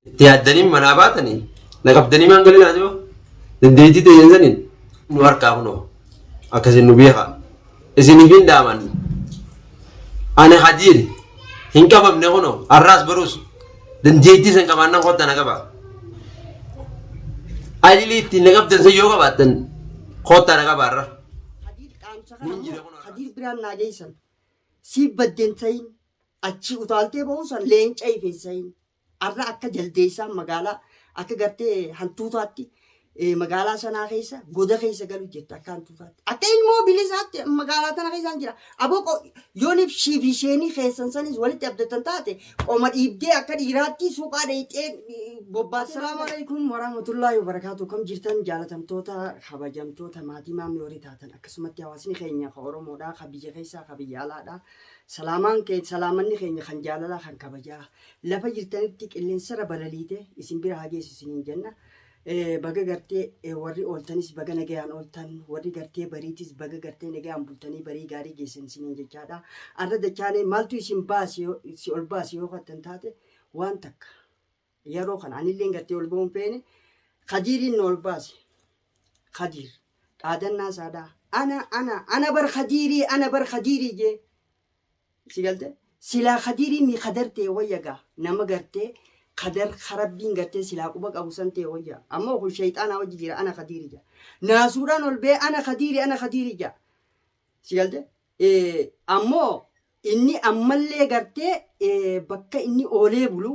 تيادني مناباتني نقبدني ما نقول لازم دنديتي تيجنزنين نوار كافنو أكاسين نبيها إسيني فين دامن أنا خديري هنكا بمنهونو الراس بروس دنديتي سنكمان نقطة نكبا أجلي تنقبدن سيوكا باتن قطة نكبا را خدير بران ناجيسن سيب بدين سين أتشي utaaltee ba'uusan leenca ifeessayin arra akka jaldeessaa magaalaa akka gartee hantuutaatti magaalaa sanaa keessa goda keessa galu jetta akka hantuutaatti akka ilmoo bilisaatti magaalaa tana keessaan jira aboo yoonif shiif isheenii keessan sanis walitti abdatan taate qoma dhiibdee akka dhiiraatti suuqaa dheeyxee bobbaat. Assalaamu alaikum warahmatullaahi wabarakaatu. Kam jirtan jaalatamtoota kabajamtoota maatii maamni horii taatan akkasumatti hawaasni keenya ka Oromoodhaa ka biyya keessaa ka biyya alaadhaa salaamanni keenya kan jaalalaa kan kabajaa lafa jirtanitti qilleensarra balaliite isin bira haa geessisiniin jenna. Baga gartee warri ooltanis baga nagayaan ooltan warri gartee bariitis baga gartee nagayaan bultanii barii gaarii geessan isiniin jechaadha. Arra dachaanee maaltu isin baasi si ol baasi yoo kattan taate waan takka yeroo kana anillee gartee ol ba'uun feene Khadiiriin ol baase Khadiir dhaadannaa isaadhaa ana bar Khadiirii jee si galte silaa Khadiirii mi kadartee wayyagaa nama gartee kadar kharabbiin gartee silaa quba qabu san ta'e wayya ammoo kun shayxaanaa wajji jira ana Khadiirii jaa naasuudhaan ol ba'e ana Khadiirii jaa si galte ammoo inni ammallee gartee bakka inni oolee bulu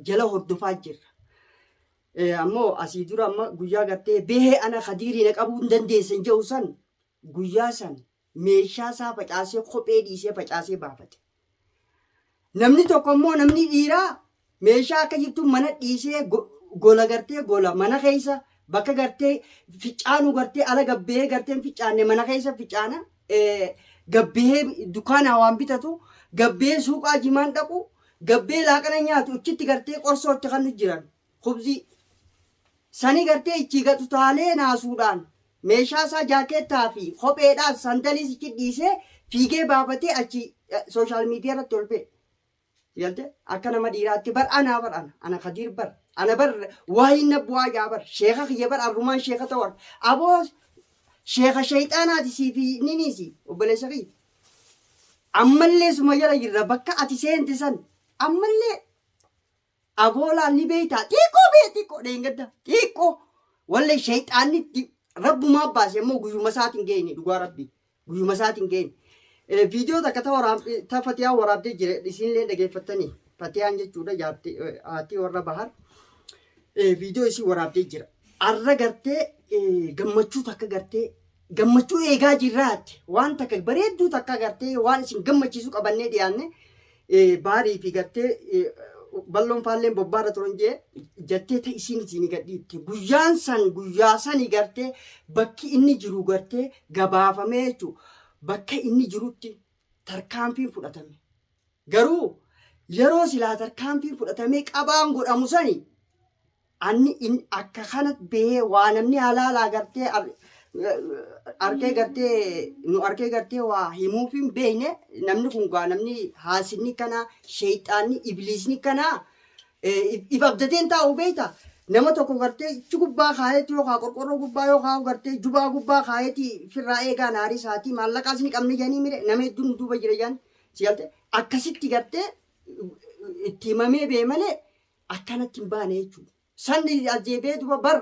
jala hordofaa jirra. Ammoo asii dura amma guyyaa gartee behee ana Khadiirii na qabuu hin dandeessan jedhu san guyyaa san meeshaa isaa facaasee kophee dhiisee facaasee baafate. Namni tokko immoo namni dhiiraa meeshaa akka jirtu mana dhiisee gola gartee gola mana keessa bakka gartee ficcaanu gartee ala gabbee gartee ficcaanne mana keessa ficcaana gabbee dukaana waan bitatu gabbee suuqaa jimaan dhaqu gabbee laaqana nyaatu achitti gartee qorsootti kan jiran khubzii sani gartee ichi gatu taalee naasuudhaan meeshaa isaa jaakeettaa fi kopheedhaan sandaliis ichi dhiisee fiigee baafatee achi sooshaal miidiyaa irratti ol ba'e. Yalte akka nama dhiiraatti ana Khadiir ana waa hin bu'aa yaa sheeka kiyya arrumaan sheeka ta'u aboo sheeka shayxaanaati siifi niniisi obboleessa kiyya ammallee suma jala jirra bakka ati seente san ammallee aboolaan ni beeytaa xiqqoo dheengadda xiqqoo wallee shayxaanni rabbumaa baase immoo guyyuma isaatiin geenne dhugaa rabbi guyyuma isaatiin geenne. Viidiyoo takka ta Fatiyaa waraabdee jira isinillee dhageeffattanii Fatiyaan jechuudha haati warra bahar viidiyoo isii waraabdee jira arra gartee gammachuu takka gartee gammachuu eegaa jirraatti waan takka bareedduu takka gartee waan isin gammachiisu qabannee dhiyaanne baarii fi gartee balloon faalleen bobbaarra turan jee jettee ta isin gadhiitte guyyaa sani gartee bakki inni jiru gartee gabaafamee jechuudha. Bakka inni jirutti tarkaanfiin fudhatame garuu yeroo silaa tarkaanfiin fudhatamee qabaan godhamu sani akka kanatti bahee waa namni halaalaa gartee arkee gartee waa himuuf hin beekne namni kun gaa namni haasinni kanaa shayxaanni ibliisni kanaa if abdateen taa'u beekta. Nama tokko gartee ichi gubbaa kaayeeti yookaan qorqorroo gubbaa yookaan gartee jubaa gubbaa kaayeeti firraa eegaa naarii isaatii maallaqaas ni qabne janii mire nama hedduun duuba jira jaan si galte akkasitti gartee itti himamee bee malee akkanatti hin baane jechuudha. Sanni ajjeebee duuba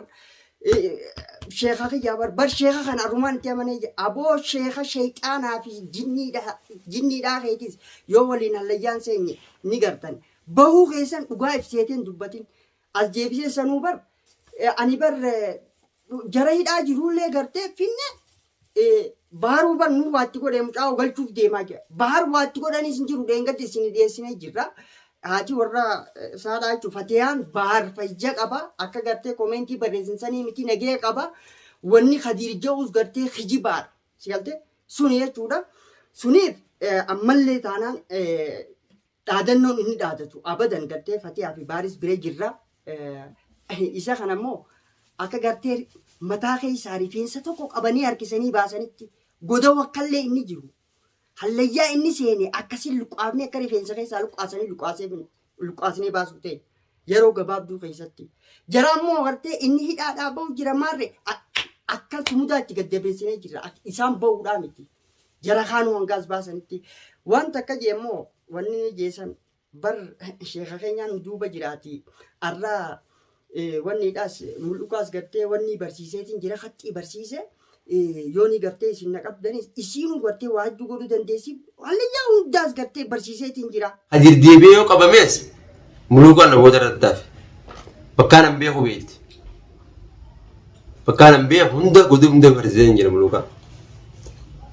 sheeka kiyyaa bar sheeka kana arrumaan itti amanee jira aboo sheeka shayxaanaa fi jinniidhaa keetis yoo waliin hallayyaan seenye ni gartan bahuu keessan dhugaa ibseeteen dubbatin. As jeebisee sanuu ani jara hidhaa jirullee gartee finne baharuu nuu waatti godhee mucaa galchuuf deemaa jira. Bahar waatti godhaniis hin jiru dheengadde isin dhiyeessinee jirra. Haati warra saadhaa jechuun Fatiyaan bahar fayya qaba akka gartee koomentii barreessinsanii miti nagee qaba. Wanni Khadiir ja'uus gartee hijibaadha. Si galtee suni jechuudha. Suniif ammallee taanaan dhaadannoon inni dhaadatu abadan gartee Fatiyaa fi Baaris bira jirra. Isa kana immoo akka gartee mataa keessaa rifeensa tokko qabanii harkisanii baasanitti goda wakkallee inni jiru hallayyaa inni seene akkasiin luqaafne akka rifeensa keessaa luqaasanii luqaasnee baasuu ta'e yeroo gabaabduu keessatti. Jaraammoo gartee inni hidhaadhaa bahu jira maarre akka sumudaa itti gaddabeessinee jirra. Isaan bahuudhaa miti. Jara kaanuu hangaas baasanitti. Wanta akka jeemmoo wanni ni jeesan bar sheeka keenyaan duuba jiraati. Arraa wanniidhaas mul'ukaas gartee wanni barsiiseetiin jira haxxii barsiise. Yooni gartee isin naqabdanis isiinuu gartee waajjuu godhuu dandeessi. Hallayyaa hundaas gartee barsiiseetiin jira. Hadir deebi'ee yoo qabamees mul'ukaan namoota irratti bakkaan hambee hubeeti. Bakkaan hambee hunda godhuu hunda barsiisee hin jira mul'ukaan.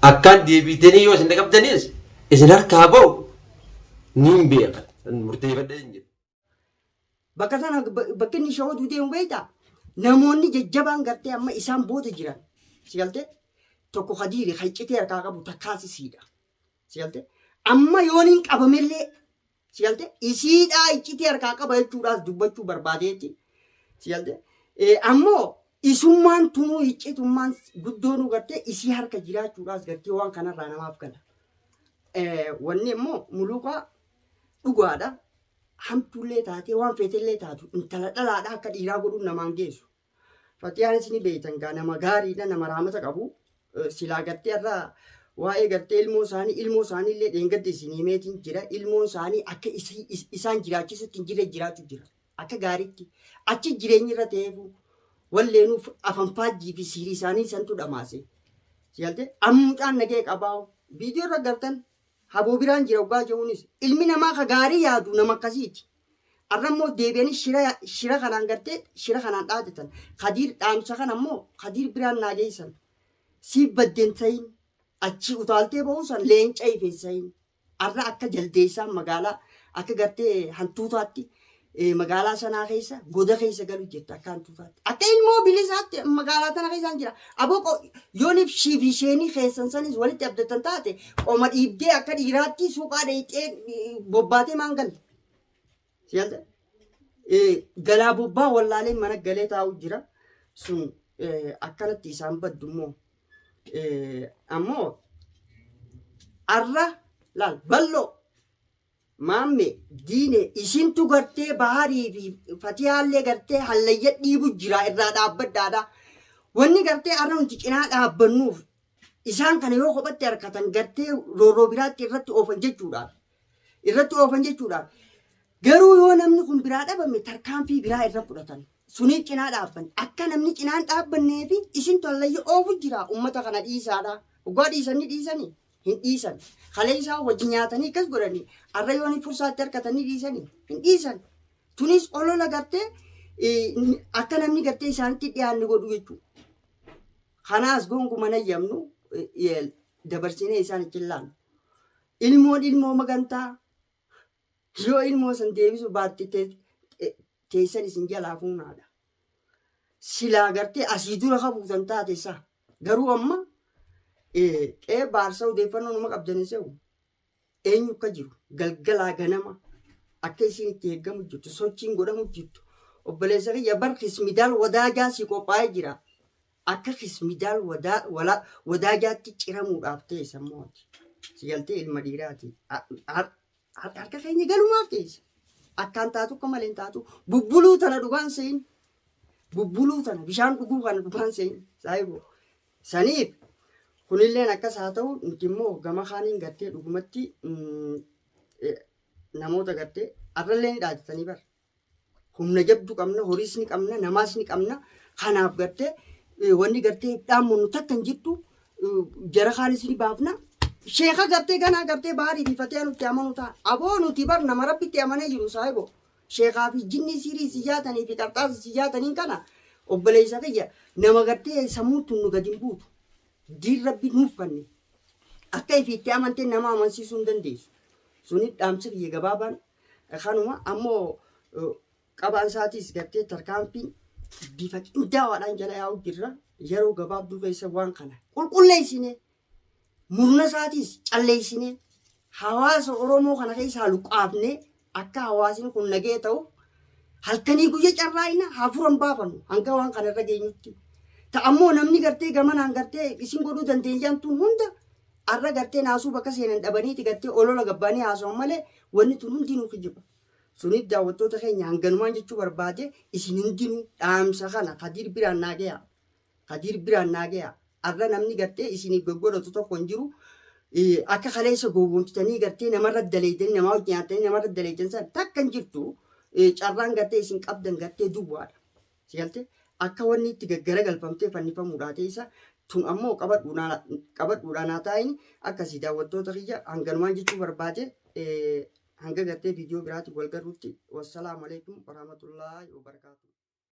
Akkaan deebiitanii yoo isin naqabdanis isin harkaa bahu ni hin beekan. Murteeffadhee hin jiru. Bakka sana bakki inni shawwatuu deemu beektaa? Namoonni jajjabaan gartee amma isaan booda jiran. Sigalte tokko hadiiri haicitee harkaa qabu takkaasisiidha. Sigalte amma yooniin qabamellee sigalte isiidhaa haicitee harkaa qaba jechuudhaas dubbachuu barbaadeetti. Sigalte ammoo isummaan tunuu hiccitummaan guddoonuu gartee isii harka jiraachuudhaas gartee waan kanarraa namaaf gala. Wanni immoo muluukaa dhugaadha. Hamtuullee taatee waan feetellee taatu intala dhalaadhaa akka dhiiraa godhuun namaan geessu. Fatiyaan isin beektan gaa nama gaariidha nama raamata qabu silaa gartee irraa waa'ee gartee ilmoo isaanii illee dheengadde isin himeetiin jira ilmoon isaanii akka isaan jiraachisutti hin jirre jiraachuu jira akka gaariitti achi jireenya irra ta'eefu walleenuuf afanfaajjii fi siirii isaanii santu dhamaase. Sigalte ammuudhaan nagee qabaa'u viidiyoo irra gartan haboo biraan jira waggaa jehuunis ilmi namaa ka gaarii yaadu nama akkasiiti. Arrammoo deebi'anii shira kanaan gartee shira kanaan dhaadatan. Kadiir dhaamsa kana ammoo kadiir biraan naa geessan. Siif baddeen ta'iin achi utaaltee bahuusan leenca ifeessa'iin. Arra akka jaldeessaan magaalaa akka gartee hantuutaatti magaalaa sanaa keessa goda keessa galu jirta akka hantuutaatti. Akka ilmoo bilisaatti magaalaa tana keessaan jira. Aboo yooniif shiif isheenii keessan sanis walitti abdatan taate qoma dhiibdee akka dhiiraatti suuqaa dheeyxee bobbaatee maan galte. Sigalte galaa bobbaa wallaalee mana galee taa'u jira sun akkanatti isaan baddu ammoo arra laal bal'oo maamme diine isintu gartee baharii fi fatiyaallee gartee hallayya dhiibu jira irraa dhaabbaddaadha. Wanni gartee arra nuti cinaa dhaabbannuuf isaan kana yoo kophatti harkatan gartee roorroo biraatti irratti oofan jechuudhaaf. Garuu yoo namni kun biraa dhabame tarkaanfii biraa irra fudhatan. Sunii cinaa dhaabban. Akka namni cinaan dhaabbannee fi isin hallayya oofu jira. Uummata kana dhiisaadha. Dhugaa dhiisanii hin dhiisan. Kalee isaa wajji nyaatanii akkas godhanii. Arra yooni fursaatti harkatanii dhiisanii hin dhiisan. Tunis olola gartee akka namni gartee isaanitti dhiyaanne godhu jechuudha. Kanaas gonguma nayyamnu dabarsinee isaan itti ilaalu. Ilmoo magantaa. Yoo ilmoo san deebisu baatti teessan isin jalaa fuunaadha. Silaa gartee asii dura qabuutan taate isaa. Garuu amma qe'ee baarsaa odeeffannoo nama qabdanii se'u. Eenyu akka jiru galgalaa ganama akka isin itti eeggamu jirtu sochiin godhamu jirtu. Obboleessa kiyya bar kismidaal wadaajaa si qophaa'ee jira. Akka kismidaal wadaajaatti ciramuudhaaf ta'e sammooti. Sigaltee ilma dhiiraati. Harka keenya galumaaf teessa. Akkaan taatu akka malee taatu bubbuluu tana dhugaan se'in. Bubbuluu tana bishaan dhuguu kana dhugaan se'in. Saayiboo. Saniif kunilleen akkas haa ta'u nuti immoo gama kaaniin gartee dhugumatti namoota gartee arrallee ni dhaaddatanii bara. Humna jabduu qabna, horiis ni qabna, namaas ni qabna. Kanaaf gartee wanni gartee dhaammonnu takka hin jirtu jara kaanis ni baafna. Sheeka gartee ganaa gartee baharii fi fatee nutti amanu ta'a. Aboo nuti bar nama rabbitti amanee jiru saayiboo. Sheekaa fi jinni sirii si jaatanii fi qarxaasa si jaatanii kana obboleessa kiyya nama gartee sammuutti nu gadi hin buutu. Diin rabbi nuuf fanne. Akka ifiitti amantee nama amansiisuu hin dandeessu. Suni dhaamsa biyya gabaabaan kanuma ammoo qabaan isaatiis gartee tarkaanfiin bifa qindaawaadhaan jala yaa'u jirra. Yeroo gabaabduu keessa waan kana qulqulleessinee murna isaatiis calleessinee hawaasa Oromoo kana keessaa luqaafnee akka hawaasni kun nagee ta'u halkanii guyya carraa'ina hafuuran baafannu hanga waan kanarra geenyutti. Ta'ammoo namni gartee gamanaan gartee isin godhuu dandeenyaan hunda arra gartee naasuu bakka seenan dhabaniiti gartee olola gabbaanii haasa'u malee wanni tun hundi nu kijiba. Suniif daawwattoota keenya hanganumaan jechuu barbaade isin hundinuu dhaamsa kana Kadir biraan naageyaa. Kadir biraan naageyaa. Arra namni gartee isiniif goggodhatu tokko hin jiru. Akka kaleessa gowwoomsitanii gartee namarra daleeytanii namaa wajjin nyaatanii namarra daleeytan sana takka hin jirtu. Carraan gartee isin qabdan gartee duwwaadha. Si galtee akka wanni itti gaggaragalfamtee fannifamuudhaa ta'isa tun ammoo qabadhuudhaan haa taa'in akkasii daawwattoota kiyya hanganumaan jechuu barbaade hanga gartee viidiyoo biraatti wal garuutti. Wassalaamu alaikum warahmatullaahi wabarakaatuh.